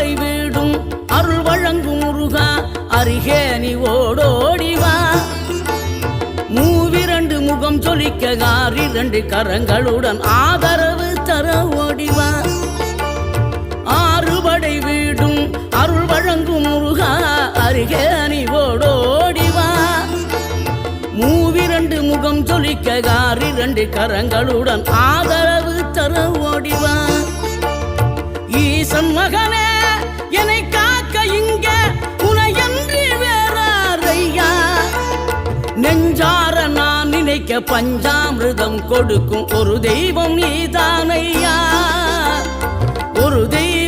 ஆறுபடை வீடும் அருள் வழங்கும் முருகா அருகே நீ ஓடோடிவா மூவிரண்டு முகம் சொலிக்க ஆறிரண்டு கரங்களுடன் ஆதரவு தர ஓடிவா ஆறுபடை வீடும் அருள் வழங்கும் முருகா அருகே நீ ஓடோடிவா மூவிரண்டு முகம் சொலிக்க ஆறிரண்டு கரங்களுடன் ஆதரவு தர ஓடிவா ஈசன் மகனே என்னை காக்க இங்க உனையன்றி வேறாரையா நெஞ்சார நான் நினைக்க பஞ்சாமிர்தம் கொடுக்கும் ஒரு தெய்வம் நீதானையா ஒரு தெய்வம்